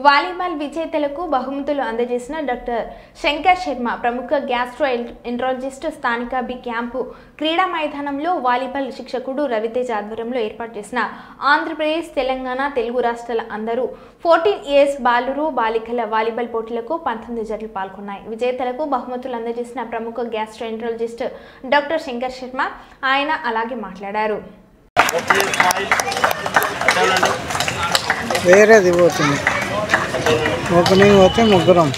Volleyball విజేతలకు బహుమతులు అందజేసిన డాక్టర్ శంకర్ శర్మ ప్రముఖ గ్యాస్ట్రో ఎంట్రాలజిస్ట్ స్థానిక బి క్యాంపు క్రీడా మైదానంలో వాలీబాల్ శిక్షకుడు రవితేజ్ ఆధ్వర్యంలో ఏర్పాటు చేసిన ఆంధ్రప్రదేశ్ తెలంగాణ తెలుగు రాష్ట్రాల అందరూ 14 ఇయర్స్ బాలురు బాలికల వాలీబాల్ పోటీలకు 19 జట్లు పాల్గొన్నాయి. విజేతలకు బహుమతులు అందజేసిన ప్రముఖ gastro enterologist doctor Shankar Sharma ఆయన అలాగే మాట్లాడారు. వేరేది పోతుంది ఓపెనింగ్ పోతే ముగ్గురం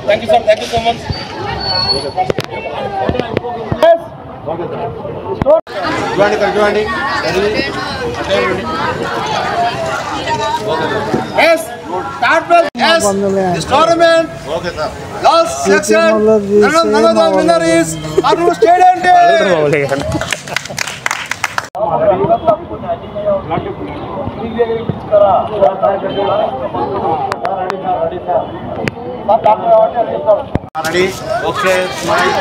Thank you sir, thank you so much. Yes, start with yes. This tournament. Okay sir. Last section. None of the winner is Arun Stadium. Ready? Okay. Smile.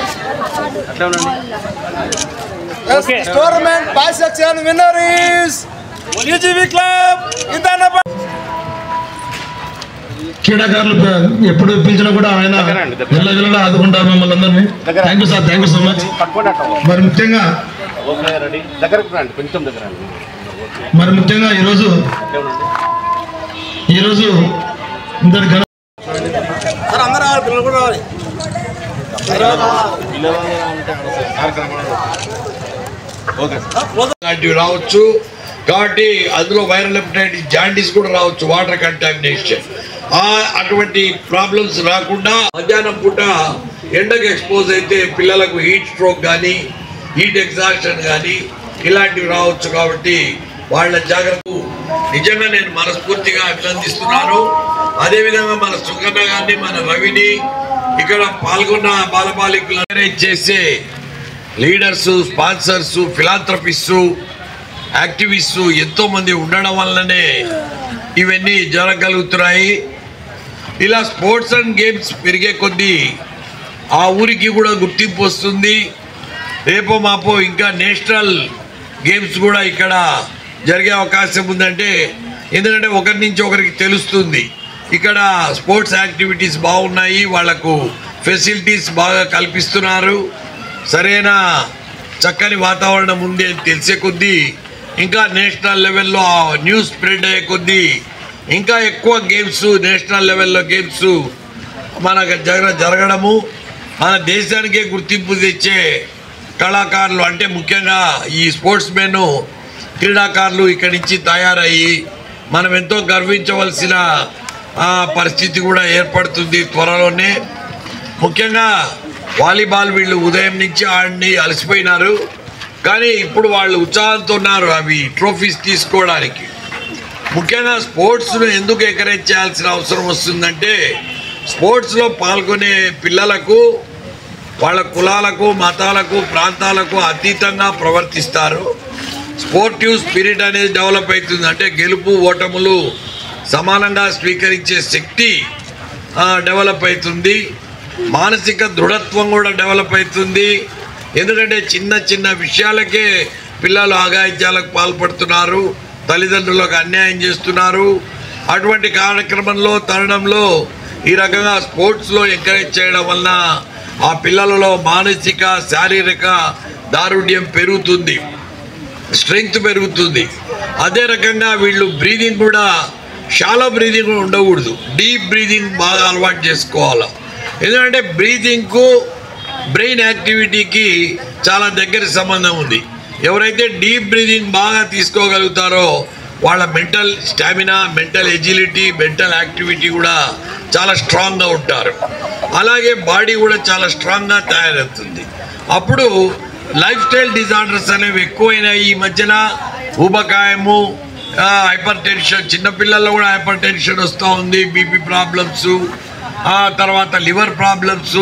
Okay. This tournament by section winner is UGV Club. క్రీడాకారులు ఎప్పుడు పిలిచినా కూడా ఆయన వెళ్ళ ఆదుకుంటారు మమ్మల్ని అందరినీ. Thank you sir, thank you so much. మరి ముఖ్యంగా ఈరోజు ఇందరు రావచ్చు కాబట్టి అందులో వైరల్ హెపటైటిస్ జాండీస్ కూడా రావచ్చు, వాటర్ కంటామినేషన్. అటువంటి ప్రాబ్లమ్స్ రాకుండా మధ్యాహ్నం పూట ఎండకు ఎక్స్పోజ్ అయితే పిల్లలకు హీట్ స్ట్రోక్ కానీ హీట్ ఎగ్జాస్షన్ కానీ ఇలాంటివి రావచ్చు. కాబట్టి వాళ్ళ జాగ్రత్త నిజంగా నేను మనస్ఫూర్తిగా అభినందిస్తున్నాను. అదేవిధంగా మన సుకన్న గారిని, మన రవిని, ఇక్కడ పాల్గొన్న బాలబాలికలు ఎంకరేజ్ చేసే లీడర్స్, స్పాన్సర్స్, ఫిలాంథ్రపిస్టు, యాక్టివిస్టు ఎంతోమంది ఉండడం వల్లనే ఇవన్నీ జరగలుగుతున్నాయి. ఇలా స్పోర్ట్స్ అండ్ గేమ్స్ పెరిగే కొద్దీ ఆ ఊరికి కూడా గుర్తింపు వస్తుంది. రేపో మాపో ఇంకా నేషనల్ గేమ్స్ కూడా ఇక్కడ జరిగే అవకాశం ఉందంటే, ఎందుకంటే ఒకరి నుంచి ఒకరికి తెలుస్తుంది ఇక్కడ స్పోర్ట్స్ యాక్టివిటీస్ బాగున్నాయి, వాళ్లకు ఫెసిలిటీస్ బాగా కల్పిస్తున్నారు, సరైన చక్కని వాతావరణం ఉంది అని తెలిసే కొద్దీ ఇంకా నేషనల్ లెవెల్లో న్యూస్ స్ప్రెడ్ అయ్యే కొద్దీ ఇంకా ఎక్కువ గేమ్స్, నేషనల్ లెవెల్లో గేమ్స్ మనకు జరగడము, మన దేశానికే గుర్తింపు తెచ్చే కళాకారులు అంటే ముఖ్యంగా ఈ స్పోర్ట్స్ మెన్ క్రీడాకారులు ఇక్కడి నుంచి తయారయ్యి మనం ఎంతో గర్వించవలసిన పరిస్థితి కూడా ఏర్పడుతుంది త్వరలోనే. ముఖ్యంగా వాలీబాల్ వీళ్ళు ఉదయం నుంచి ఆడి అలసిపోయినారు, కానీ ఇప్పుడు వాళ్ళు ఉత్సాహంతో ఉన్నారు అవి ట్రోఫీస్ తీసుకోవడానికి. ముఖ్యంగా స్పోర్ట్స్ను ఎందుకు ఎంకరేజ్ చేయాల్సిన అవసరం వస్తుందంటే, స్పోర్ట్స్లో పాల్గొనే పిల్లలకు వాళ్ళ కులాలకు, మతాలకు, ప్రాంతాలకు అతీతంగా ప్రవర్తిస్తారు. స్పోర్టివ్ స్పిరిట్ అనేది డెవలప్ అవుతుంది. అంటే గెలుపు ఓటములు సమానంగా స్వీకరించే శక్తి డెవలప్ అవుతుంది. మానసిక దృఢత్వం కూడా డెవలప్ అవుతుంది. ఎందుకంటే చిన్న చిన్న విషయాలకే పిల్లలు అఘాయిత్యాలకు పాల్పడుతున్నారు, తల్లిదండ్రులకు అన్యాయం చేస్తున్నారు. అటువంటి కార్యక్రమంలో తరుణంలో ఈ రకంగా స్పోర్ట్స్లో ఎంకరేజ్ చేయడం వలన ఆ పిల్లలలో మానసిక, శారీరక దారుఢ్యం పెరుగుతుంది, స్ట్రెంగ్త్ పెరుగుతుంది. అదే రకంగా వీళ్ళు బ్రీదింగ్ కూడా షాలో బ్రీదింగ్ ఉండకూడదు, డీప్ బ్రీదింగ్ బాగా అలవాటు చేసుకోవాలి. ఎందుకంటే బ్రీదింగ్కు బ్రెయిన్ యాక్టివిటీకి చాలా దగ్గర సంబంధం ఉంది. ఎవరైతే డీప్ బ్రీదింగ్ బాగా తీసుకోగలుగుతారో వాళ్ళ mental stamina, mental agility, mental activity కూడా చాలా స్ట్రాంగ్గా ఉంటారు. అలాగే బాడీ కూడా చాలా స్ట్రాంగ్గా తయారవుతుంది. అప్పుడు లైఫ్ స్టైల్ డిజార్డర్స్ అనేవి ఎక్కువైనాయి ఈ మధ్యన. ఊబకాయము, హైపర్ టెన్షన్, చిన్నపిల్లల్లో కూడా హైపర్ టెన్షన్ వస్తూ ఉంది, బీపీ ప్రాబ్లమ్స్, తర్వాత లివర్ ప్రాబ్లమ్స్,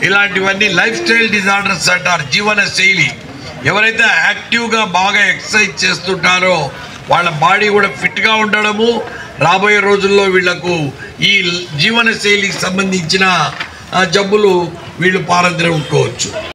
ఇలాంటివన్నీ లైఫ్ స్టైల్ డిజార్డర్స్ అంటారు. జీవన శైలి ఎవరైతే యాక్టివ్గా బాగా ఎక్సర్సైజ్ చేస్తుంటారో వాళ్ళ బాడీ కూడా ఫిట్గా ఉండడము, రాబోయే రోజుల్లో వీళ్లకు ఈ జీవన శైలికి సంబంధించిన జబ్బులు వీళ్ళు పారందిర ఉంటుకోవచ్చు.